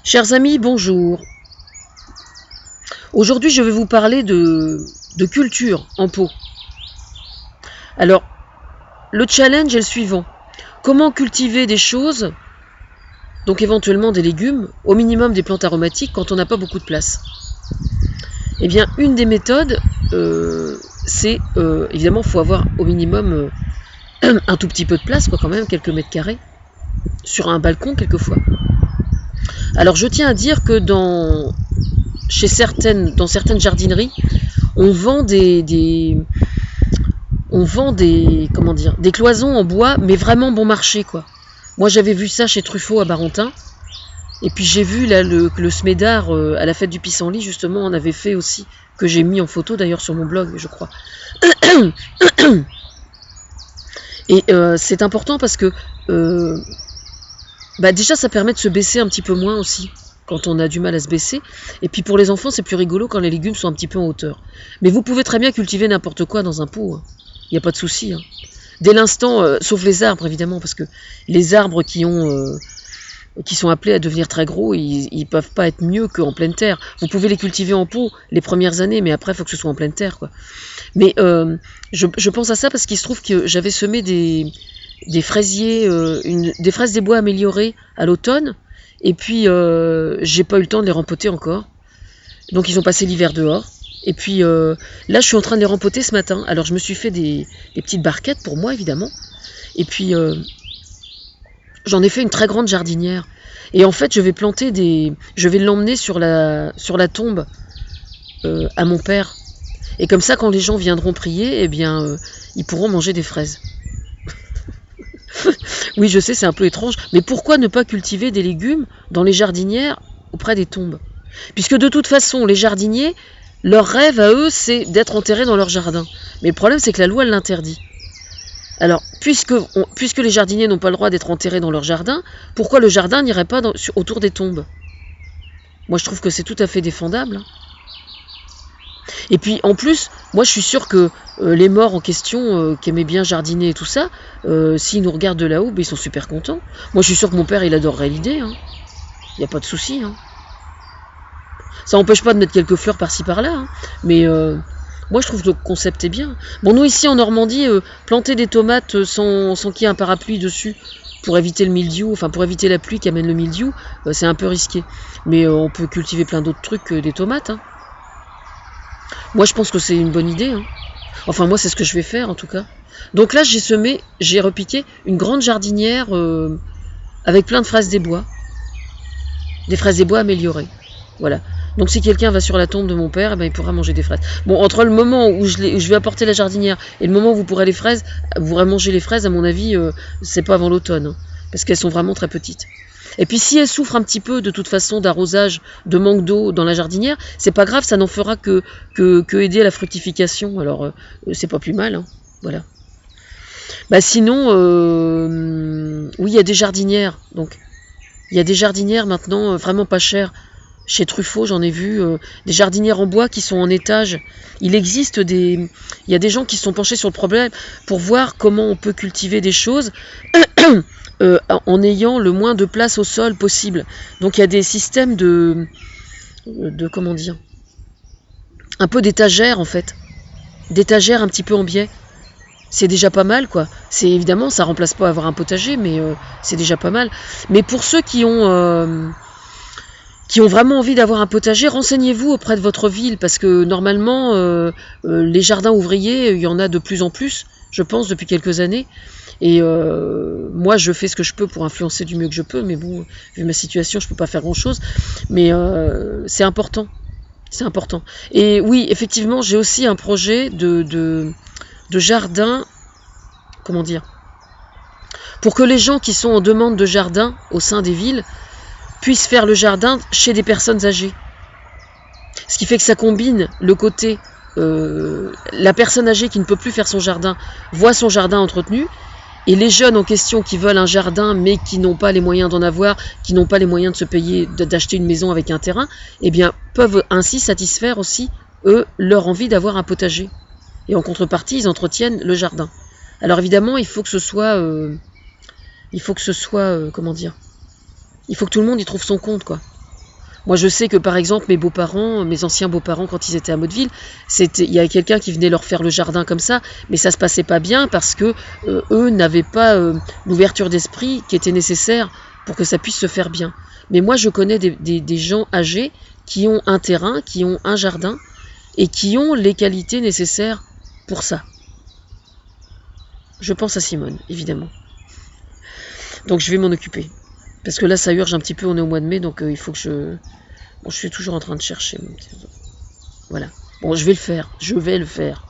Chers amis, bonjour. Aujourd'hui, je vais vous parler de culture en pot. Alors, le challenge est le suivant. Comment cultiver des choses, donc éventuellement des légumes, au minimum des plantes aromatiques quand on n'a pas beaucoup de place? Eh bien, une des méthodes, c'est évidemment, il faut avoir au minimum un tout petit peu de place, quoi, quand même, quelques mètres carrés, sur un balcon quelquefois. Alors, je tiens à dire que dans certaines jardineries, on vend des cloisons en bois, mais vraiment bon marché, quoi. Moi, j'avais vu ça chez Truffaut à Barentin. Et puis j'ai vu là le Smedar à la fête du pissenlit, justement, on avait fait aussi, que j'ai mis en photo d'ailleurs sur mon blog, je crois. Et c'est important parce que déjà ça permet de se baisser un petit peu moins aussi, quand on a du mal à se baisser. Et puis pour les enfants, c'est plus rigolo quand les légumes sont un petit peu en hauteur. Mais vous pouvez très bien cultiver n'importe quoi dans un pot, hein. Il n'y a pas de souci, hein. Dès l'instant, sauf les arbres évidemment, parce que les arbres qui sont appelés à devenir très gros, ils ne peuvent pas être mieux qu'en pleine terre. Vous pouvez les cultiver en pot les premières années, mais après, il faut que ce soit en pleine terre, quoi. Mais je pense à ça parce qu'il se trouve que j'avais semé des fraisiers, des fraises des bois améliorées à l'automne, et puis j'ai pas eu le temps de les rempoter encore. Donc ils ont passé l'hiver dehors. Et puis là, je suis en train de les rempoter ce matin. Alors je me suis fait des petites barquettes pour moi, évidemment. Et puis j'en ai fait une très grande jardinière. Et en fait, je vais l'emmener sur la tombe à mon père. Et comme ça, quand les gens viendront prier, eh bien, ils pourront manger des fraises. Oui, je sais, c'est un peu étrange, mais pourquoi ne pas cultiver des légumes dans les jardinières auprès des tombes? Puisque de toute façon, les jardiniers, leur rêve à eux, c'est d'être enterrés dans leur jardin. Mais le problème, c'est que la loi l'interdit. Alors, puisque les jardiniers n'ont pas le droit d'être enterrés dans leur jardin, pourquoi le jardin n'irait pas autour des tombes? Moi, je trouve que c'est tout à fait défendable. Et puis, en plus, moi, je suis sûre que les morts en question, qui aimaient bien jardiner et tout ça, s'ils nous regardent de là-haut, ils sont super contents. Moi, je suis sûre que mon père, il adorerait l'idée, hein. Il n'y a pas de souci, hein. Ça n'empêche pas de mettre quelques fleurs par-ci par-là, hein. Mais moi, je trouve que le concept est bien. Bon, nous, ici, en Normandie, planter des tomates sans qu'il y ait un parapluie dessus, pour éviter le mildiou, enfin pour éviter la pluie qui amène le mildiou, c'est un peu risqué. Mais on peut cultiver plein d'autres trucs que des tomates, hein. Moi, je pense que c'est une bonne idée, hein. Enfin, moi, c'est ce que je vais faire, en tout cas. Donc là, j'ai repiqué une grande jardinière avec plein de fraises des bois. Des fraises des bois améliorées. Voilà. Donc si quelqu'un va sur la tombe de mon père, eh ben, il pourra manger des fraises. Bon, entre le moment où je vais apporter la jardinière et le moment où vous pourrez manger les fraises, à mon avis, c'est pas avant l'automne, hein, parce qu'elles sont vraiment très petites. Et puis si elles souffrent un petit peu de toute façon d'arrosage, de manque d'eau dans la jardinière, c'est pas grave, ça n'en fera que aider à la fructification. Alors c'est pas plus mal, hein. Voilà. Sinon, oui, il y a des jardinières. Donc il y a des jardinières maintenant vraiment pas chères. Chez Truffaut, j'en ai vu des jardinières en bois qui sont en étage. Il y a des gens qui se sont penchés sur le problème pour voir comment on peut cultiver des choses en ayant le moins de place au sol possible. Donc il y a des systèmes de comment dire, un peu d'étagères en fait, d'étagères un petit peu en biais. C'est déjà pas mal, quoi. C'est évidemment, ça remplace pas avoir un potager, mais c'est déjà pas mal. Mais pour ceux qui ont vraiment envie d'avoir un potager, renseignez-vous auprès de votre ville, parce que normalement, les jardins ouvriers, il y en a de plus en plus, je pense, depuis quelques années. Et moi, je fais ce que je peux pour influencer du mieux que je peux, mais bon, vu ma situation, je peux pas faire grand-chose. Mais c'est important. C'est important. Et oui, effectivement, j'ai aussi un projet de jardin, comment dire, pour que les gens qui sont en demande de jardin au sein des villes puissent faire le jardin chez des personnes âgées. Ce qui fait que ça combine le côté la personne âgée qui ne peut plus faire son jardin voit son jardin entretenu, et les jeunes en question qui veulent un jardin mais qui n'ont pas les moyens d'en avoir, qui n'ont pas les moyens de se payer, d'acheter une maison avec un terrain, eh bien peuvent ainsi satisfaire aussi, eux, leur envie d'avoir un potager. Et en contrepartie, ils entretiennent le jardin. Alors évidemment, il faut que ce soit comment dire, il faut que tout le monde y trouve son compte, quoi. Moi, je sais que par exemple, mes beaux-parents, mes anciens beaux-parents, quand ils étaient à Motteville, il y a quelqu'un qui venait leur faire le jardin comme ça, mais ça se passait pas bien parce que eux n'avaient pas l'ouverture d'esprit qui était nécessaire pour que ça puisse se faire bien. Mais moi, je connais des gens âgés qui ont un terrain, qui ont un jardin et qui ont les qualités nécessaires pour ça. Je pense à Simone, évidemment. Donc je vais m'en occuper. Parce que là, ça urge un petit peu, on est au mois de mai, donc il faut que je... Bon, je suis toujours en train de chercher. Voilà. Bon, je vais le faire. Je vais le faire.